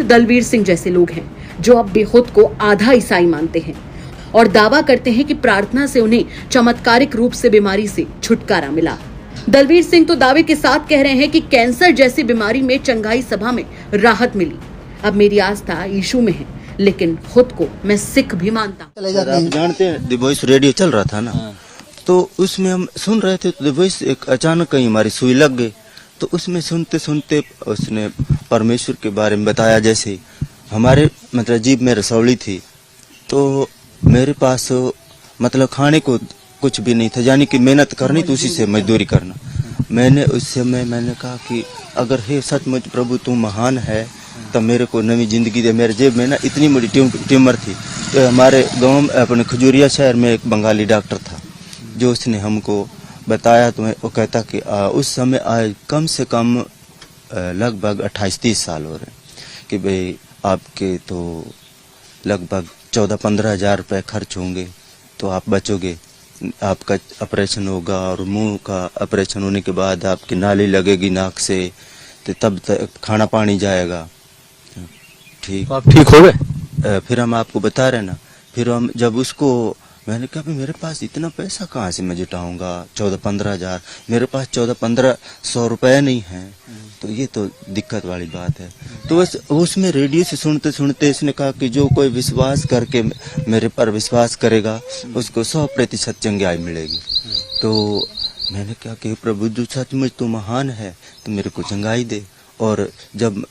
दलवीर सिंह जैसे लोग हैं जो अब बेखुद को आधा ईसाई मानते हैं और दावा करते हैं कि प्रार्थना से उन्हें चमत्कारिक रूप से बीमारी से छुटकारा मिला। दलवीर सिंह तो दावे के साथ कह रहे हैं कि कैंसर जैसी बीमारी में चंगाई सभा में राहत मिली। अब मेरी आस्था यीशु में है, लेकिन खुद को मैं सिख भी मानता हूँ। आप जानते हैं द वॉइस रेडियो चल रहा था ना, तो उसमें हम सुन रहे थे, तो द वॉइस एक अचानक कहीं हमारी सुई लग गई। तो उसमें सुनते सुनते उसने परमेश्वर के बारे में बताया। जैसे हमारे मतलब जीभ में रसौली थी, तो मेरे पास मतलब खाने को कुछ भी नहीं था, यानी कि मेहनत करनी तो उसी से मजदूरी करना। मैंने उस समय मैंने कहा कि अगर हे सचमुच प्रभु तू महान है तब मेरे को नई जिंदगी दे। मेरे जेब में ना इतनी बड़ी ट्यूमर थी। तो हमारे गांव में अपने खजूरिया शहर में एक बंगाली डॉक्टर था, जो उसने हमको बताया। तो वो कहता कि उस समय आज कम से कम लगभग 28-30 साल हो रहे कि भाई आपके तो लगभग 14-15 हजार रुपये खर्च होंगे तो आप बचोगे। आपका ऑपरेशन होगा और मुंह का ऑपरेशन होने के बाद आपकी नाली लगेगी नाक से, तो तब तक खाना पानी जाएगा। ठीक, आप ठीक हो गए? फिर हम आपको बता रहे ना, फिर हम जब उसको मैंने कहा मेरे पास इतना पैसा कहाँ से मैं जुटाऊंगा, 14-15 हजार, मेरे पास 14-1500 रुपये नहीं है, तो ये तो दिक्कत वाली बात है। तो बस उसमें रेडियो से सुनते सुनते इसने कहा कि जो कोई विश्वास करके मेरे पर विश्वास करेगा उसको 100% चंगाई मिलेगी। तो मैंने कहा कि प्रभु जो सचमुच तो महान है तो मेरे को चंगाई दे। और जब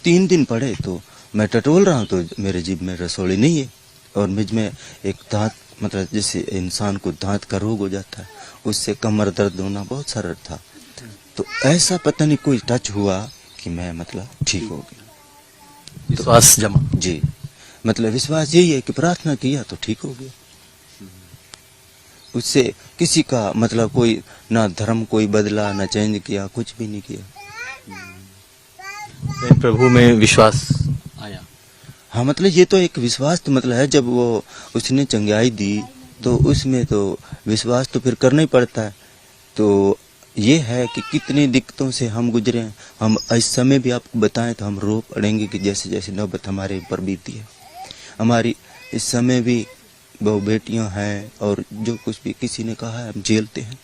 3 दिन पड़े तो मैं टटोल रहा हूँ तो मेरे जीभ में रसौली नहीं है, और मुझ में एक दांत मतलब जैसे इंसान को दांत का रोग हो जाता है, उससे कमर दर्द होना बहुत सरल था। तो ऐसा पता नहीं कोई टच हुआ कि मैं मतलब ठीक हो गया। विश्वास जमा जी, मतलब विश्वास यही है कि प्रार्थना किया तो ठीक हो गया। उससे किसी का मतलब कोई ना धर्म कोई बदला ना चेंज किया, कुछ भी नहीं किया। प्रभु में विश्वास आया। हाँ, मतलब ये तो एक विश्वास तो मतलब है, जब वो उसने चंगाई दी तो उसमें तो विश्वास तो फिर करना ही पड़ता है। तो ये है कि कितनी दिक्कतों से हम गुजरे हैं। हम इस समय भी आपको बताएं तो हम रो पड़ेंगे कि जैसे जैसे नौबत हमारे ऊपर बीती है। हमारी इस समय भी बहु बेटियां हैं और जो कुछ भी किसी ने कहा है हम झेलते हैं।